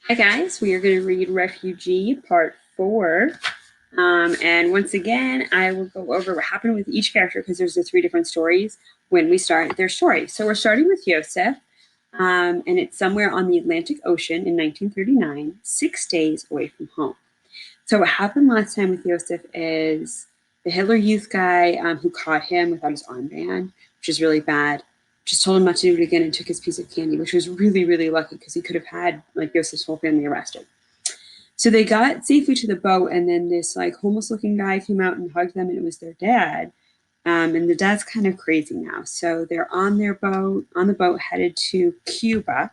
Hi guys, we are going to read Refugee Part 4. And once again, I will go over what happened with each character because there's the 3 different stories when we start their story. So we're starting with Yosef, and it's somewhere on the Atlantic Ocean in 1939, 6 days away from home. So what happened last time with Yosef is the Hitler Youth guy who caught him without his armband, which is really bad, just told him not to do it again and took his piece of candy, which was really, really lucky because he could have had like Yosef's whole family arrested. So they got safely to the boat, and then this like homeless-looking guy came out and hugged them, and it was their dad. And the dad's kind of crazy now, so they're on the boat, headed to Cuba.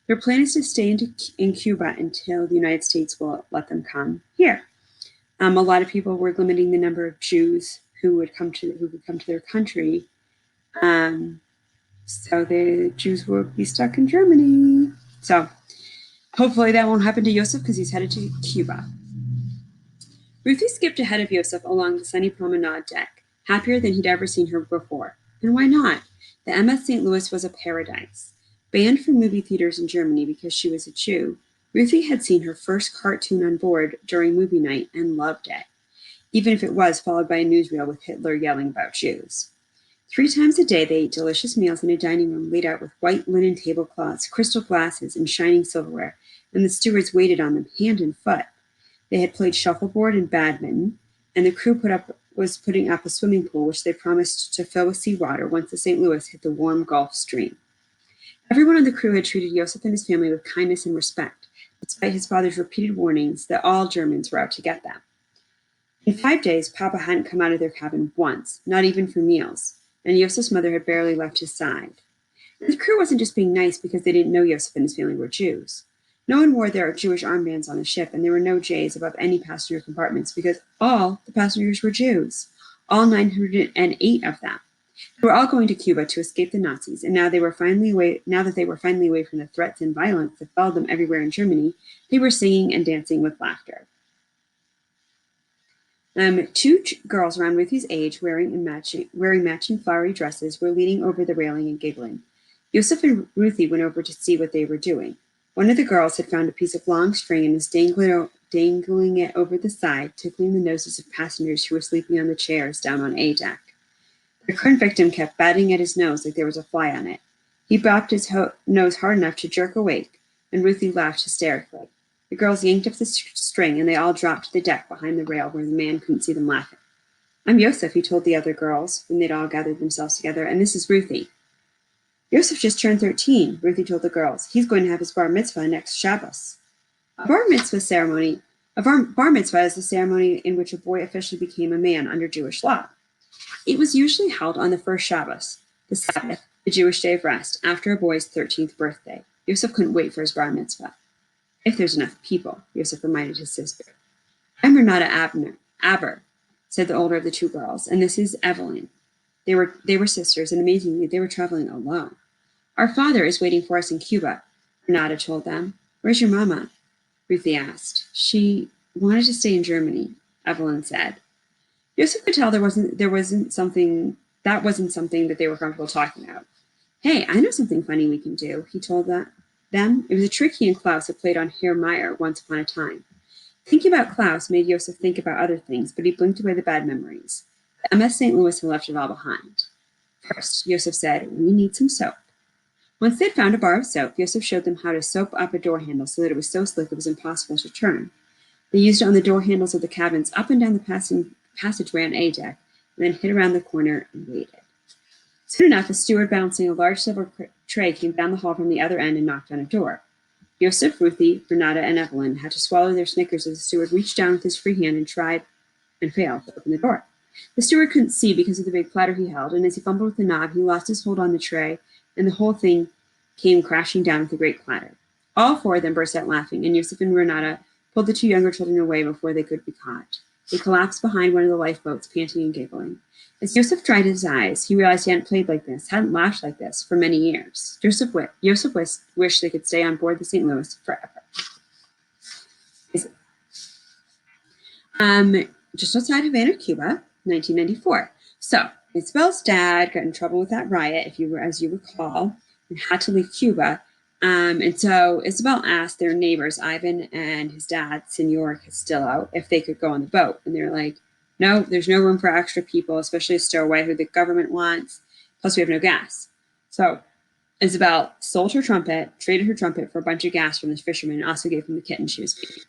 Their plan is to stay in Cuba until the United States will let them come here. A lot of people were limiting the number of Jews who would come to their country. Um, so the Jews will be stuck in Germany. So hopefully that won't happen to Yosef because he's headed to Cuba. Ruthie skipped ahead of Yosef along the sunny promenade deck, happier than he'd ever seen her before. And why not? The MS St. Louis was a paradise. Banned from movie theaters in Germany because she was a Jew, Ruthie had seen her first cartoon on board during movie night and loved it, even if it was followed by a newsreel with Hitler yelling about Jews. 3 times a day they ate delicious meals in a dining room laid out with white linen tablecloths, crystal glasses, and shining silverware, and the stewards waited on them hand and foot. They had played shuffleboard and badminton, and the crew was putting up a swimming pool which they promised to fill with seawater once the St. Louis hit the warm Gulf Stream. Everyone on the crew had treated Yosef and his family with kindness and respect, despite his father's repeated warnings that all Germans were out to get them. In 5 days, Papa hadn't come out of their cabin once, not even for meals, and Yosef's mother had barely left his side. And the crew wasn't just being nice because they didn't know Yosef and his family were Jews. No one wore their Jewish armbands on the ship, and there were no J's above any passenger compartments because all the passengers were Jews, all 908 of them. They were all going to Cuba to escape the Nazis, and now that they were finally away from the threats and violence that followed them everywhere in Germany, they were singing and dancing with laughter. 2 girls around Ruthie's age, wearing matching flowery dresses, were leaning over the railing and giggling. Yosef and Ruthie went over to see what they were doing. One of the girls had found a piece of long string and was dangling it over the side, tickling the noses of passengers who were sleeping on the chairs down on A deck. The current victim kept batting at his nose like there was a fly on it. He bopped his nose hard enough to jerk awake, and Ruthie laughed hysterically. The girls yanked up the string, and they all dropped to the deck behind the rail where the man couldn't see them laughing. "I'm Yosef," he told the other girls when they'd all gathered themselves together, "and this is Ruthie." "Yosef just turned 13, Ruthie told the girls. "He's going to have his bar mitzvah next Shabbos." A bar mitzvah is the ceremony in which a boy officially became a man under Jewish law. It was usually held on the first Shabbos, the Sabbath, the Jewish day of rest, after a boy's 13th birthday. Yosef couldn't wait for his bar mitzvah. "If there's enough people," Yosef reminded his sister. "I'm Renata Aber," said the older of the 2 girls, "and this is Evelyn." They were sisters, and amazingly, they were traveling alone. "Our father is waiting for us in Cuba," Renata told them. "Where's your mama?" Ruthie asked. "She wanted to stay in Germany," Evelyn said. Yosef could tell that wasn't something that they were comfortable talking about. "Hey, I know something funny we can do," he told them. It was a trick he and Klaus had played on Herr Meyer once upon a time. Thinking about Klaus made Yosef think about other things, but he blinked away the bad memories. The MS St. Louis had left it all behind. "First," Yosef said, "we need some soap." Once they'd found a bar of soap, Yosef showed them how to soap up a door handle so that it was so slick it was impossible to turn. They used it on the door handles of the cabins up and down the passageway on A deck, and then hid around the corner and waited. Soon enough, a steward balancing a large silver tray came down the hall from the other end and knocked on a door. Yosef, Ruthie, Renata, and Evelyn had to swallow their snickers as the steward reached down with his free hand and tried and failed to open the door. The steward couldn't see because of the big platter he held, and as he fumbled with the knob, he lost his hold on the tray, and the whole thing came crashing down with a great clatter. All 4 of them burst out laughing, and Yosef and Renata pulled the 2 younger children away before they could be caught. They collapsed behind one of the lifeboats, panting and giggling. As Yosef dried his eyes, he realized he hadn't played like this, hadn't laughed like this, for many years. Yosef wished they could stay on board the St. Louis forever. Just outside Havana, Cuba, 1994. So, Isabel's dad got in trouble with that riot, as you recall, and had to leave Cuba. And so Isabel asked their neighbors, Ivan and his dad, Senor Castillo, if they could go on the boat. And they're like, no, there's no room for extra people, especially a stowaway who the government wants. Plus, we have no gas. So Isabel sold her trumpet, traded her trumpet for a bunch of gas from this fisherman, and also gave him the kitten she was feeding.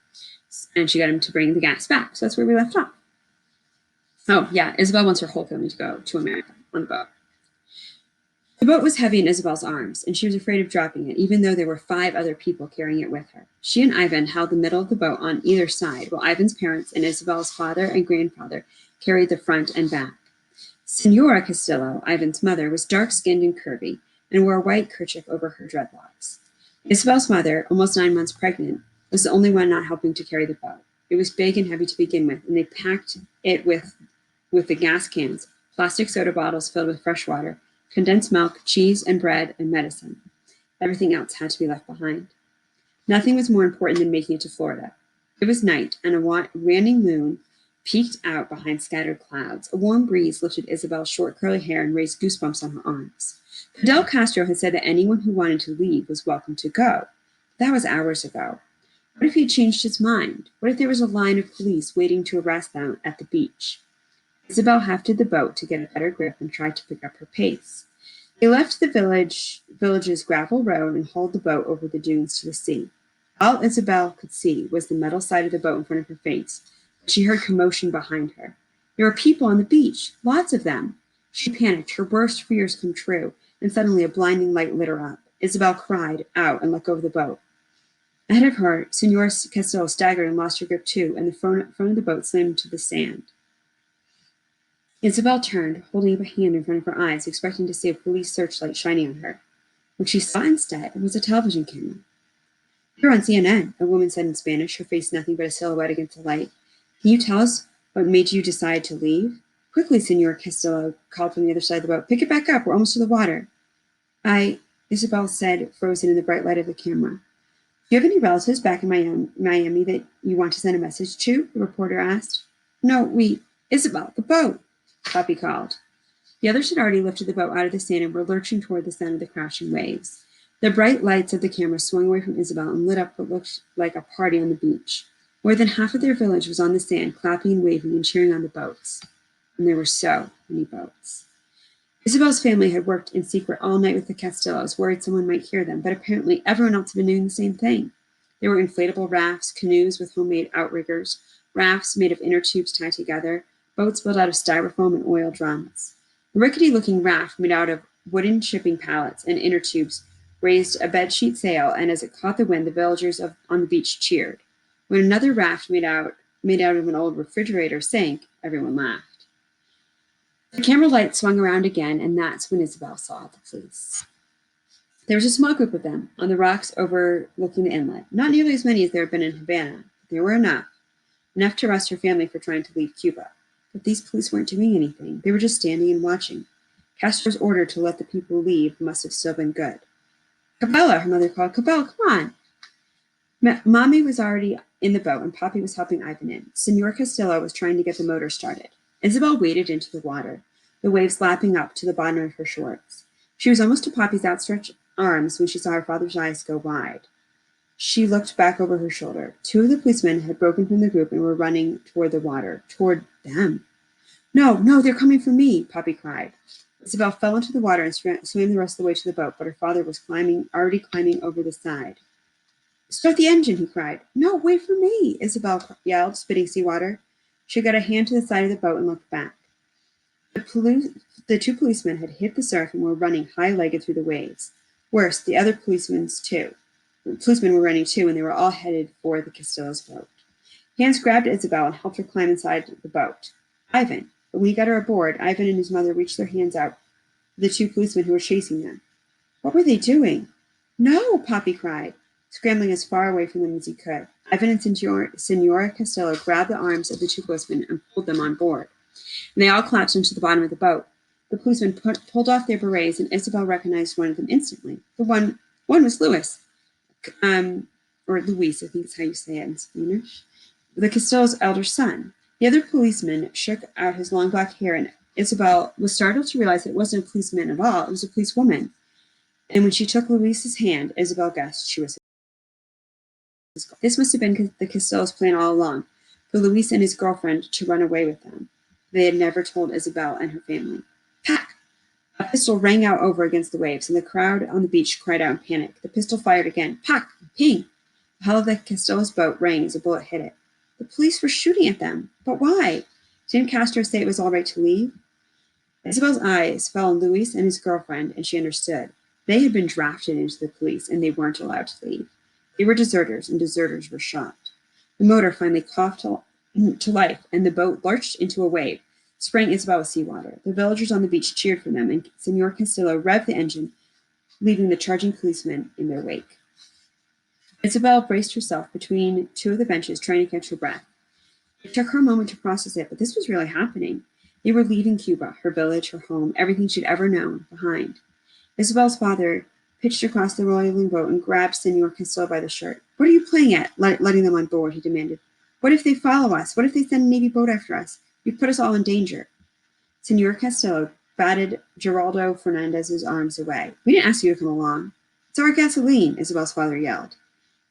And she got him to bring the gas back. So that's where we left off. Oh, yeah, Isabel wants her whole family to go to America on the boat. The boat was heavy in Isabel's arms, and she was afraid of dropping it, even though there were 5 other people carrying it with her. She and Ivan held the middle of the boat on either side, while Ivan's parents and Isabel's father and grandfather carried the front and back. Senora Castillo, Ivan's mother, was dark-skinned and curvy, and wore a white kerchief over her dreadlocks. Isabel's mother, almost 9 months pregnant, was the only one not helping to carry the boat. It was big and heavy to begin with, and they packed it with the gas cans, plastic soda bottles filled with fresh water, condensed milk, cheese, and bread, and medicine. Everything else had to be left behind. Nothing was more important than making it to Florida. It was night, and a waning moon peeked out behind scattered clouds. A warm breeze lifted Isabel's short curly hair and raised goosebumps on her arms. Fidel Castro had said that anyone who wanted to leave was welcome to go. That was hours ago. What if he had changed his mind? What if there was a line of police waiting to arrest them at the beach? Isabel hefted the boat to get a better grip and tried to pick up her pace. They left the village's gravel road and hauled the boat over the dunes to the sea. All Isabel could see was the metal side of the boat in front of her face, but she heard commotion behind her. There were people on the beach, lots of them. She panicked, her worst fears come true, and suddenly a blinding light lit her up. Isabel cried out and let go of the boat. Ahead of her, Senora Castillo staggered and lost her grip too, and the front of the boat slammed into the sand. Isabel turned, holding up a hand in front of her eyes, expecting to see a police searchlight shining on her. What she saw instead was a television camera. "You're on CNN," a woman said in Spanish, her face nothing but a silhouette against the light. "Can you tell us what made you decide to leave?" "Quickly," Senor Castillo called from the other side of the boat. "Pick it back up. We're almost to the water." Isabel said, frozen in the bright light of the camera. "Do you have any relatives back in Miami that you want to send a message to?" the reporter asked. "No, Isabel, the boat," Poppy called. The others had already lifted the boat out of the sand and were lurching toward the sound of the crashing waves. The bright lights of the camera swung away from Isabel and lit up what looked like a party on the beach. More than half of their village was on the sand, clapping and waving and cheering on the boats. And there were so many boats. Isabel's family had worked in secret all night with the Castillos, worried someone might hear them, but apparently everyone else had been doing the same thing. There were inflatable rafts, canoes with homemade outriggers, rafts made of inner tubes tied together, boats built out of styrofoam and oil drums. A rickety-looking raft made out of wooden shipping pallets and inner tubes raised a bedsheet sail, and as it caught the wind, the villagers on the beach cheered. When another raft made out of an old refrigerator sank, everyone laughed. The camera light swung around again, and that's when Isabel saw the police. There was a small group of them on the rocks overlooking the inlet. Not nearly as many as there had been in Havana, but there were enough to arrest her family for trying to leave Cuba. But these police weren't doing anything. They were just standing and watching. Castro's order to let the people leave must have still been good. "Cabela," her mother called. "Cabela, come on." Mommy was already in the boat, and Poppy was helping Ivan in. Senor Castillo was trying to get the motor started. Isabel waded into the water, the waves lapping up to the bottom of her shorts. She was almost to Poppy's outstretched arms when she saw her father's eyes go wide. She looked back over her shoulder. 2 of the policemen had broken from the group and were running toward the water. Toward them. No, they're coming for me," Poppy cried. Isabel fell into the water and swam the rest of the way to the boat, but her father was already climbing over the side. "Start the engine," he cried. "No, wait for me," Isabel yelled, spitting seawater. She got a hand to the side of the boat and looked back. The 2 policemen had hit the surf and were running high-legged through the waves. Worse, the other policemen were running too, and they were all headed for the Castillo's boat. Hands grabbed Isabel and helped her climb inside the boat. But when he got her aboard, Ivan and his mother reached their hands out to the 2 policemen who were chasing them. What were they doing? "No," Poppy cried, scrambling as far away from them as he could. Ivan and Senora Castillo grabbed the arms of the 2 policemen and pulled them on board. And they all collapsed into the bottom of the boat. The policemen pulled off their berets, and Isabel recognized one of them instantly. One was Louis, or Luis, I think is how you say it in Spanish, the Castillo's elder son. The other policeman shook out his long black hair, and Isabel was startled to realize that it wasn't a policeman at all. It was a policewoman. And when she took Louise's hand, Isabel guessed she was his girl. This must have been the Castillo's plan all along, for Louise and his girlfriend to run away with them. They had never told Isabel and her family. Pack! A pistol rang out over against the waves, and the crowd on the beach cried out in panic. The pistol fired again. Pack! Ping! The hull of the Castillo's boat rang as a bullet hit it. The police were shooting at them. But why? Didn't Castro say it was all right to leave? Isabel's eyes fell on Luis and his girlfriend, and she understood. They had been drafted into the police, and they weren't allowed to leave. They were deserters, and deserters were shot. The motor finally coughed to life, and the boat lurched into a wave, spraying Isabel with seawater. The villagers on the beach cheered for them, and Senor Castillo revved the engine, leaving the charging policemen in their wake. Isabel braced herself between two of the benches, trying to catch her breath. It took her a moment to process it, but this was really happening. They were leaving Cuba, her village, her home, everything she'd ever known, behind. Isabel's father pitched across the rolling boat and grabbed Senor Castillo by the shirt. What are you playing at, letting them on board? He demanded. What if they follow us? What if they send a Navy boat after us? You'd put us all in danger. Senor Castillo batted Geraldo Fernandez's arms away. We didn't ask you to come along. It's our gasoline, Isabel's father yelled.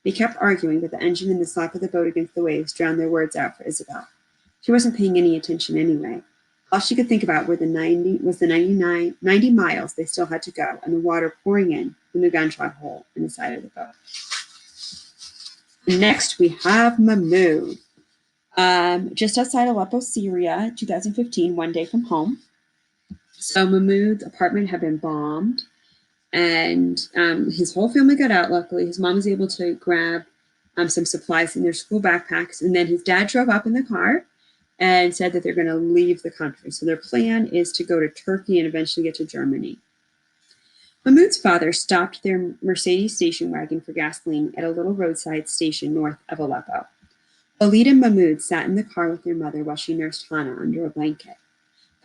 They kept arguing, but the engine and the slap of the boat against the waves drowned their words out for Isabel. She wasn't paying any attention anyway. All she could think about were the 90 miles they still had to go, and the water pouring in from the gunshot hole in the side of the boat. Next, we have Mahmoud. Just outside Aleppo, Syria, 2015, one day from home. So Mahmoud's apartment had been bombed, and his whole family got out, luckily. His mom was able to grab some supplies in their school backpacks, and then his dad drove up in the car and said that they're going to leave the country. So their plan is to go to Turkey and eventually get to Germany. Mahmoud's father stopped their Mercedes station wagon for gasoline at a little roadside station north of Aleppo. Walid and Mahmoud sat in the car with their mother while she nursed Hana under a blanket.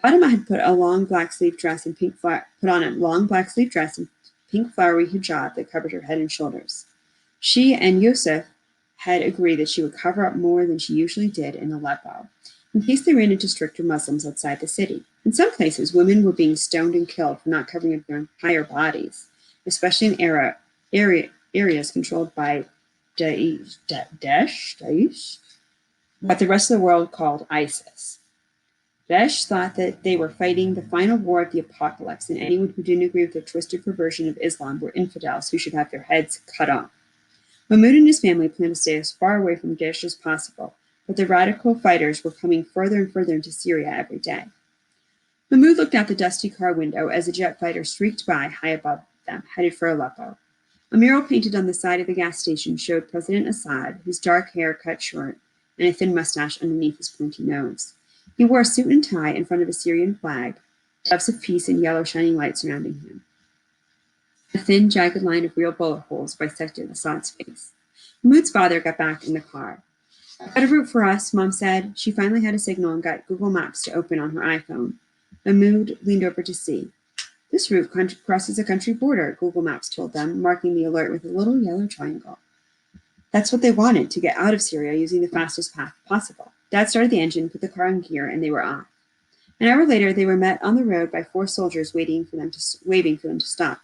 Fatima had put on a long black sleeve dress and pink flowery hijab that covered her head and shoulders. She and Yusuf had agreed that she would cover up more than she usually did in Aleppo, in case they ran into stricter Muslims outside the city. In some places, women were being stoned and killed for not covering up their entire bodies, especially in areas controlled by Daesh, what the rest of the world called ISIS. Daesh thought that they were fighting the final war of the apocalypse, and anyone who didn't agree with their twisted perversion of Islam were infidels who should have their heads cut off. Mahmoud and his family planned to stay as far away from Daesh as possible, but the radical fighters were coming further and further into Syria every day. Mahmoud looked out the dusty car window as a jet fighter streaked by high above them, headed for Aleppo. A mural painted on the side of the gas station showed President Assad, his dark hair cut short, and a thin mustache underneath his pointy nose. He wore a suit and tie in front of a Syrian flag, doves of peace and yellow shining light surrounding him. A thin, jagged line of real bullet holes bisected Assad's face. Mahmoud's father got back in the car. I've got a route for us, Mom said. She finally had a signal and got Google Maps to open on her iPhone. Mahmoud leaned over to see. This route crosses a country border, Google Maps told them, marking the alert with a little yellow triangle. That's what they wanted, to get out of Syria using the fastest path possible. Dad started the engine, put the car in gear, and they were off. An hour later, they were met on the road by 4 soldiers waving for them to stop.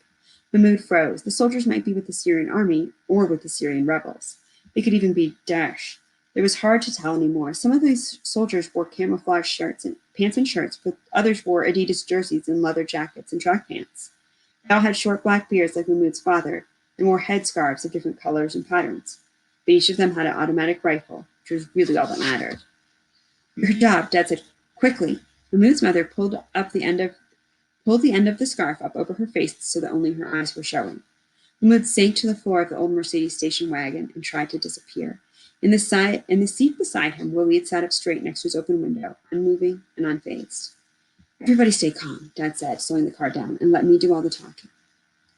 Mahmoud froze. The soldiers might be with the Syrian army or with the Syrian rebels. They could even be Daesh. It was hard to tell anymore. Some of these soldiers wore camouflage pants and shirts, but others wore Adidas jerseys and leather jackets and track pants. They all had short black beards like Mahmoud's father and wore headscarves of different colors and patterns. But each of them had an automatic rifle, which was really all that mattered. Your job, Dad said quickly. Mahmoud's mother pulled the end of the scarf up over her face so that only her eyes were showing. Mahmoud sank to the floor of the old Mercedes station wagon and tried to disappear. In the seat beside him, Walid sat up straight next to his open window, unmoving and unfazed. Everybody stay calm, Dad said, slowing the car down, and let me do all the talking.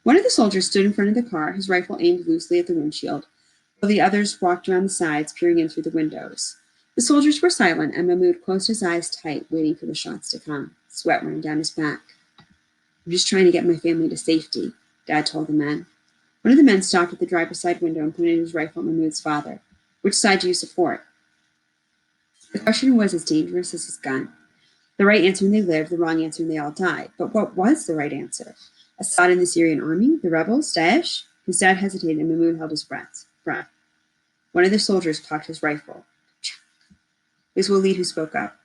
One of the soldiers stood in front of the car, his rifle aimed loosely at the windshield, while the others walked around the sides, peering in through the windows. The soldiers were silent, and Mahmoud closed his eyes tight, waiting for the shots to come, sweat running down his back. I'm just trying to get my family to safety, Dad told the men. One of the men stopped at the driver's side window and pointed his rifle at Mahmoud's father. Which side do you support? The question was as dangerous as his gun. The right answer and they lived, the wrong answer and they all died. But what was the right answer? Assad and the Syrian army? The rebels? Daesh? His dad hesitated and Mahmoud held his breath. One of the soldiers cocked his rifle. It was Walid who spoke up.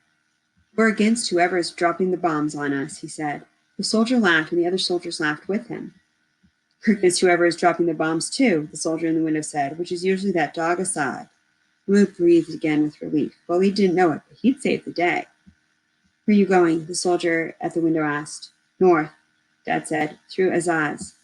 We're against whoever is dropping the bombs on us, he said. The soldier laughed and the other soldiers laughed with him. We're against whoever is dropping the bombs too, the soldier in the window said, which is usually that dog Assad. Mahmoud breathed again with relief. Walid didn't know it, but he'd saved the day. Where are you going? The soldier at the window asked. North, Dad said, through Azaz.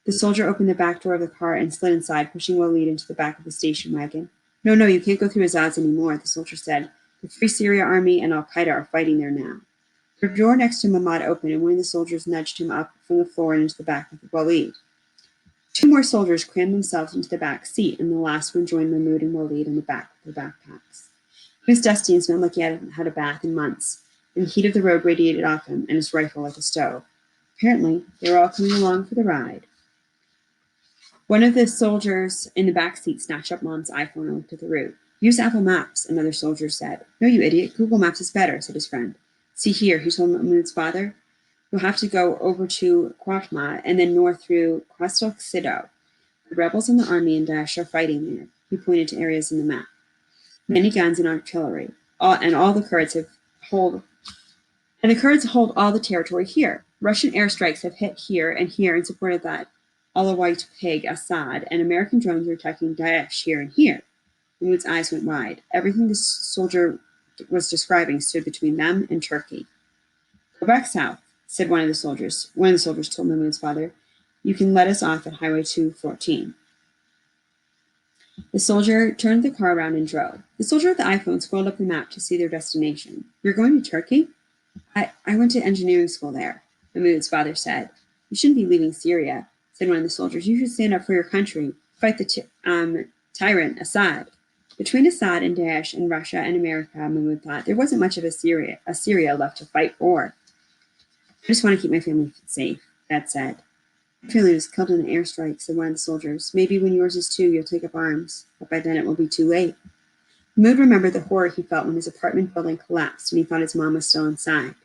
The soldier opened the back door of the car and slid inside, pushing Walid into the back of the station wagon. No, you can't go through Azaz anymore, the soldier said. The Free Syria Army and Al-Qaeda are fighting there now. The door next to Mahmoud opened, and one of the soldiers nudged him up from the floor and into the back with Walid. Two more soldiers crammed themselves into the back seat, and the last one joined Mahmoud and Walid in the back with their backpacks. He was dusty and smelled like he hadn't had a bath in months, and the heat of the road radiated off him and his rifle like a stove. Apparently, they were all coming along for the ride. One of the soldiers in the back seat snatched up Mom's iPhone and looked at the route. Use Apple Maps, another soldier said. No, you idiot. Google Maps is better, said his friend. See here, he told Mahmoud's father. You'll have to go over to Quatma and then north through Kwastok Sido. The rebels and the army and Daesh are fighting there. He pointed to areas in the map. Many guns and artillery. The Kurds hold all the territory here. Russian airstrikes have hit here in support of that Alawite pig Assad, and American drones are attacking Daesh here and here. Mahmoud's eyes went wide. Everything the soldier was describing stood between them and Turkey. Go back south, said one of the soldiers. One of the soldiers told Mahmoud's father. You can let us off at Highway 214. The soldier turned the car around and drove. The soldier with the iPhone scrolled up the map to see their destination. You're going to Turkey? I went to engineering school there, Mahmoud's father said. You shouldn't be leaving Syria, said one of the soldiers. You should stand up for your country. Fight the tyrant, Assad. Between Assad and Daesh and Russia and America, Mahmoud thought, there wasn't much of a Syria left to fight for. I just want to keep my family safe, Dad said. My family was killed in an airstrike, said one of the soldiers. Maybe when yours is too, you'll take up arms, but by then it will be too late. Mahmoud remembered the horror he felt when his apartment building collapsed and he thought his mom was still inside.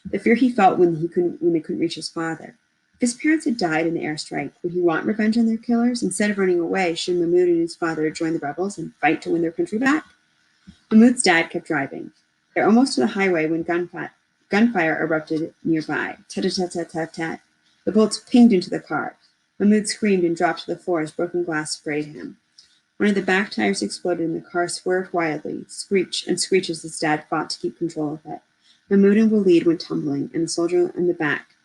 The fear he felt when they couldn't reach his father. If his parents had died in the airstrike, would he want revenge on their killers? Instead of running away, should Mahmoud and his father join the rebels and fight to win their country back? Mahmoud's dad kept driving. They're almost to the highway when gunfire erupted nearby. Tat-tat-tat-tat-tat. The bullets pinged into the car. Mahmoud screamed and dropped to the floor as broken glass sprayed him. One of the back tires exploded and the car swerved wildly, screech as his dad fought to keep control of it. Mahmoud and Walid went tumbling, and the soldier in the back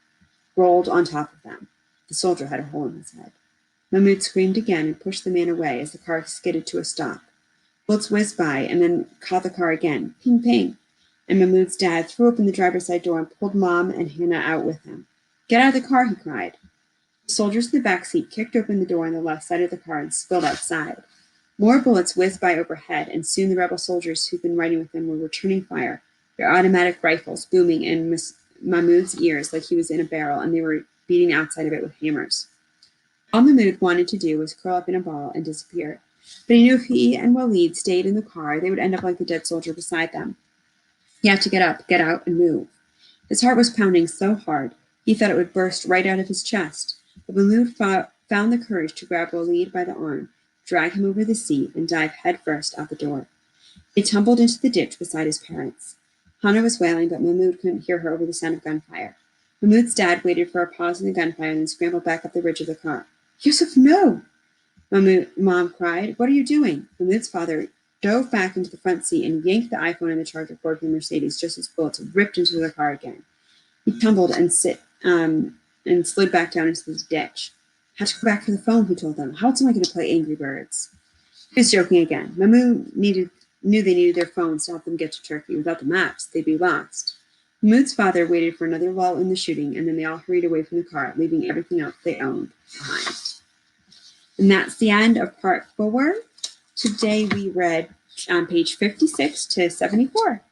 rolled on top of them. The soldier had a hole in his head. Mahmoud screamed again and pushed the man away as the car skidded to a stop. Bullets whizzed by and then caught the car again. Ping, ping. And Mahmoud's dad threw open the driver's side door and pulled Mom and Hannah out with him. Get out of the car, he cried. The soldiers in the back seat kicked open the door on the left side of the car and spilled outside. More bullets whizzed by overhead, and soon the rebel soldiers who'd been riding with them were returning fire, their automatic rifles booming in Mahmoud's ears like he was in a barrel, and they were beating the outside of it with hammers. All Mahmoud wanted to do was curl up in a ball and disappear. But he knew if he and Walid stayed in the car, they would end up like the dead soldier beside them. He had to get up, get out, and move. His heart was pounding so hard, he thought it would burst right out of his chest. But Mahmoud found the courage to grab Walid by the arm, drag him over the seat, and dive headfirst out the door. They tumbled into the ditch beside his parents. Hannah was wailing, but Mahmoud couldn't hear her over the sound of gunfire. Mahmoud's dad waited for a pause in the gunfire and then scrambled back up the ridge of the car. Yusuf, no! Mom cried. What are you doing? Mahmoud's father dove back into the front seat and yanked the iPhone and the charger cord from the Mercedes just as bullets ripped into the car again. He tumbled and slid back down into the ditch. Had to go back for the phone, he told them. How else am I going to play Angry Birds? He was joking again. Mahmoud knew they needed their phones to help them get to Turkey. Without the maps, they'd be lost. Mahmoud's father waited for another lull in the shooting, and then they all hurried away from the car, leaving everything else they owned behind. And that's the end of part 4. Today we read on page 56 to 74.